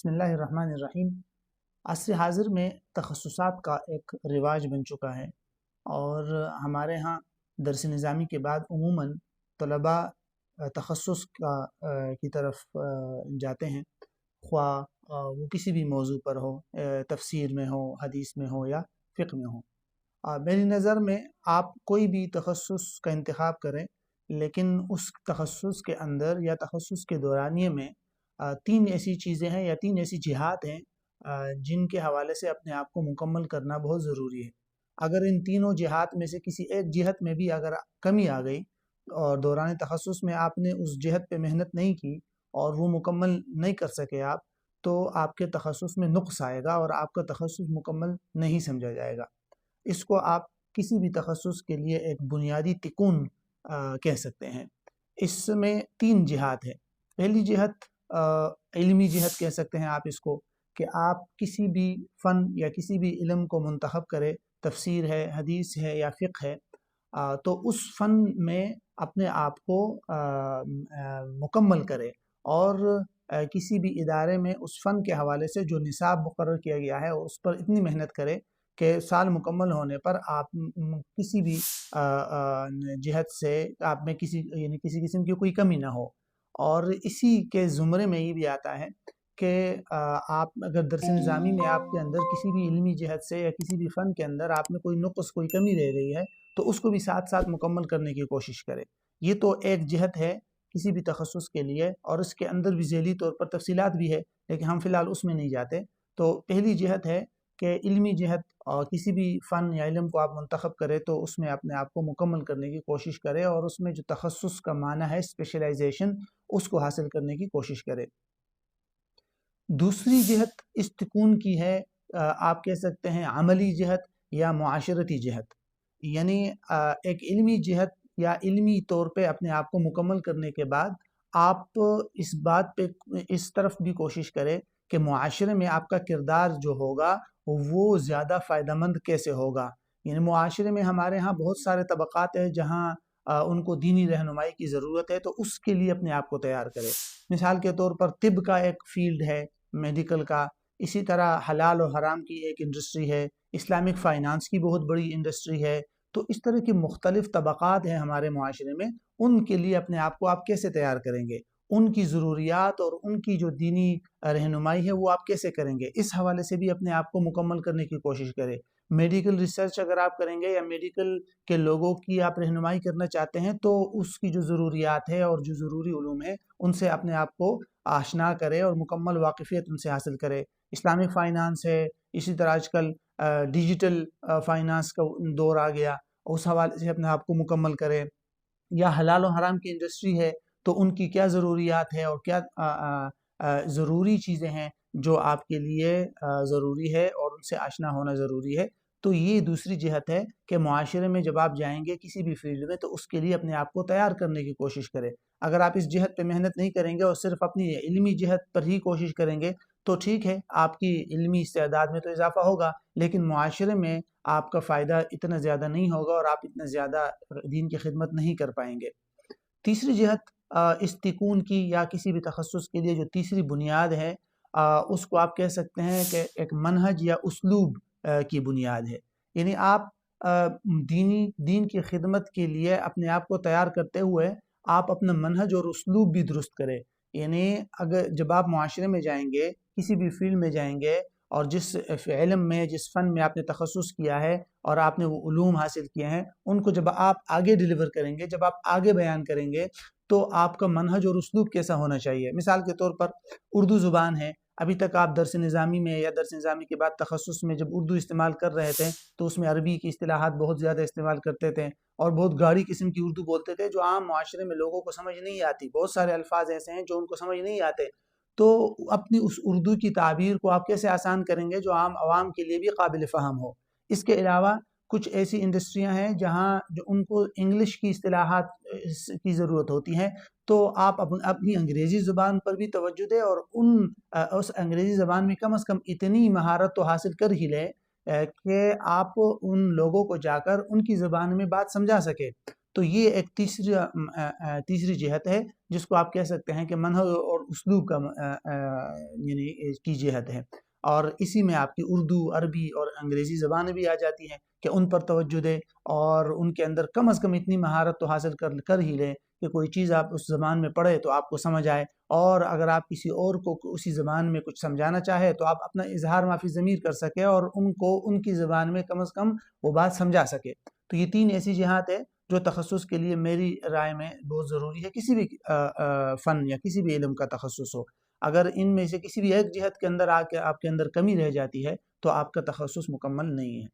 بسم اللہ الرحمن الرحیم۔ عصر حاضر میں تخصصات کا ایک رواج بن چکا ہے، اور ہمارے ہاں درس نظامی کے بعد عموماً طلباء تخصص کی طرف جاتے ہیں، خواہ وہ کسی بھی موضوع پر ہو، تفسیر میں ہو، حدیث میں ہو یا فقہ میں ہو۔ میری نظر میں آپ کوئی بھی تخصص کا انتخاب کریں، لیکن اس تخصص کے اندر یا تخصص کے دورانیے میں تین ایسی چیزیں ہیں یا تین ایسی جہات ہیں جن کے حوالے سے اپنے آپ کو مکمل کرنا بہت ضروری ہے۔ اگر ان تینوں جہات میں سے کسی ایک جہت میں بھی اگر کمی آ گئی اور دوران تخصص میں آپ نے اس جہت پہ محنت نہیں کی اور وہ مکمل نہیں کر سکے آپ، تو آپ کے تخصص میں نقص آئے گا اور آپ کا تخصص مکمل نہیں سمجھا جائے گا۔ اس کو آپ کسی بھی تخصص کے لیے ایک بنیادی تکون کہہ سکتے ہیں۔ اس میں تین جہات ہیں۔ پہلی جہت علمی جہت کہہ سکتے ہیں آپ اس کو، کہ آپ کسی بھی فن یا کسی بھی علم کو منتخب کرے، تفسیر ہے، حدیث ہے یا فقہ ہے، تو اس فن میں اپنے آپ کو مکمل کرے اور کسی بھی ادارے میں اس فن کے حوالے سے جو نصاب مقرر کیا گیا ہے اس پر اتنی محنت کرے کہ سال مکمل ہونے پر آپ کسی بھی جہت سے آپ میں کسی قسم کی کوئی کمی نہ ہو۔ اور اسی کے زمرے میں یہ بھی آتا ہے کہ آپ اگر درس نظامی میں آپ کے اندر کسی بھی علمی جہت سے یا کسی بھی فن کے اندر آپ میں کوئی نقص، کوئی کمی رہ گئی ہے، تو اس کو بھی ساتھ ساتھ مکمل کرنے کی کوشش کرے۔ یہ تو ایک جہت ہے کسی بھی تخصص کے لیے، اور اس کے اندر بھی ذیلی طور پر تفصیلات بھی ہے، لیکن ہم فی الحال اس میں نہیں جاتے۔ تو پہلی جہت ہے کہ علمی جہت، اور کسی بھی فن یا علم کو آپ منتخب کرے تو اس میں اپنے آپ کو مکمل کرنے کی کوشش کرے، اور اس میں جو تخصص کا معنی ہے اسپیشلائزیشن، اس کو حاصل کرنے کی کوشش کرے۔ دوسری جہت اس تکون کی ہے، آپ کہہ سکتے ہیں عملی جہت یا معاشرتی جہت، یعنی ایک علمی جہت یا علمی طور پہ اپنے آپ کو مکمل کرنے کے بعد آپ اس بات پہ اس طرف بھی کوشش کرے کہ معاشرے میں آپ کا کردار جو ہوگا وہ زیادہ فائدہ مند کیسے ہوگا۔ یعنی معاشرے میں ہمارے ہاں بہت سارے طبقات ہیں جہاں ان کو دینی رہنمائی کی ضرورت ہے، تو اس کے لیے اپنے آپ کو تیار کرے۔ مثال کے طور پر طب کا ایک فیلڈ ہے، میڈیکل کا، اسی طرح حلال و حرام کی ایک انڈسٹری ہے، اسلامک فائنانس کی بہت بڑی انڈسٹری ہے۔ تو اس طرح کی مختلف طبقات ہیں ہمارے معاشرے میں، ان کے لیے اپنے آپ کو آپ کیسے تیار کریں گے، ان کی ضروریات اور ان کی جو دینی رہنمائی ہے وہ آپ کیسے کریں گے، اس حوالے سے بھی اپنے آپ کو مکمل کرنے کی کوشش کرے۔ میڈیکل ریسرچ اگر آپ کریں گے یا میڈیکل کے لوگوں کی آپ رہنمائی کرنا چاہتے ہیں، تو اس کی جو ضروریات ہے اور جو ضروری علوم ہے ان سے اپنے آپ کو آشنا کرے اور مکمل واقفیت ان سے حاصل کرے۔ اسلامک فائنانس ہے، اسی طرح آج کل ڈیجیٹل فائنانس کا دور آ گیا، اس حوالے سے اپنے آپ کو مکمل کرے۔ یا حلال و حرام کی انڈسٹری ہے، تو ان کی کیا ضروریات ہے اور کیا ضروری چیزیں ہیں جو آپ کے لیے ضروری ہے اور ان سے آشنا ہونا ضروری ہے۔ تو یہ دوسری جہت ہے کہ معاشرے میں جب آپ جائیں گے کسی بھی فیلڈ میں، تو اس کے لیے اپنے آپ کو تیار کرنے کی کوشش کریں۔ اگر آپ اس جہت پہ محنت نہیں کریں گے اور صرف اپنی علمی جہت پر ہی کوشش کریں گے تو ٹھیک ہے، آپ کی علمی استعداد میں تو اضافہ ہوگا، لیکن معاشرے میں آپ کا فائدہ اتنا زیادہ نہیں ہوگا اور آپ اتنا زیادہ دین کی خدمت نہیں کر پائیں گے۔ تیسری جہت اس تکون کی یا کسی بھی تخصص کے لیے جو تیسری بنیاد ہے، اس کو آپ کہہ سکتے ہیں کہ ایک منہج یا اسلوب کی بنیاد ہے۔ یعنی آپ دین کی خدمت کے لیے اپنے آپ کو تیار کرتے ہوئے آپ اپنا منہج اور اسلوب بھی درست کریں۔ یعنی اگر جب آپ معاشرے میں جائیں گے، کسی بھی فیلڈ میں جائیں گے، اور جس علم میں، جس فن میں آپ نے تخصص کیا ہے اور آپ نے وہ علوم حاصل کیے ہیں، ان کو جب آپ آگے ڈیلیور کریں گے، جب آپ آگے بیان کریں گے، تو آپ کا منہج اور اسلوب کیسا ہونا چاہیے۔ مثال کے طور پر اردو زبان ہے، ابھی تک آپ درس نظامی میں یا درس نظامی کے بعد تخصص میں جب اردو استعمال کر رہے تھے تو اس میں عربی کی اصطلاحات بہت زیادہ استعمال کرتے تھے اور بہت گاڑی قسم کی اردو بولتے تھے جو عام معاشرے میں لوگوں کو سمجھ نہیں آتی۔ بہت سارے الفاظ ایسے ہیں جو ان کو سمجھ نہیں آتے، تو اپنی اس اردو کی تعبیر کو آپ کیسے آسان کریں گے جو عام عوام کے لیے بھی قابل فہم ہو۔ اس کے علاوہ کچھ ایسی انڈسٹریاں ہیں جہاں جو ان کو انگلش کی اصطلاحات کی ضرورت ہوتی ہے، تو آپ اپنی انگریزی زبان پر بھی توجہ دیں اور اس انگریزی زبان میں کم از کم اتنی مہارت تو حاصل کر ہی لیں کہ آپ ان لوگوں کو جا کر ان کی زبان میں بات سمجھا سکے۔ تو یہ ایک تیسری جہت ہے جس کو آپ کہہ سکتے ہیں کہ منہج اور اسلوب کا یعنی کی جہت ہے، اور اسی میں آپ کی اردو، عربی اور انگریزی زبانیں بھی آ جاتی ہیں کہ ان پر توجہ دیں اور ان کے اندر کم از کم اتنی مہارت تو حاصل کر ہی لیں کہ کوئی چیز آپ اس زبان میں پڑھے تو آپ کو سمجھ آئے، اور اگر آپ کسی اور کو اسی زبان میں کچھ سمجھانا چاہے تو آپ اپنا اظہار معافی ضمیر کر سکے اور ان کو ان کی زبان میں کم از کم وہ بات سمجھا سکے۔ تو یہ 3 ایسی جہات ہیں جو تخصص کے لیے میری رائے میں بہت ضروری ہے، کسی بھی فن یا کسی بھی علم کا تخصص ہو۔ اگر ان میں سے کسی بھی ایک جہت کے اندر آپ کے اندر کمی رہ جاتی ہے تو آپ کا تخصص مکمل نہیں ہے۔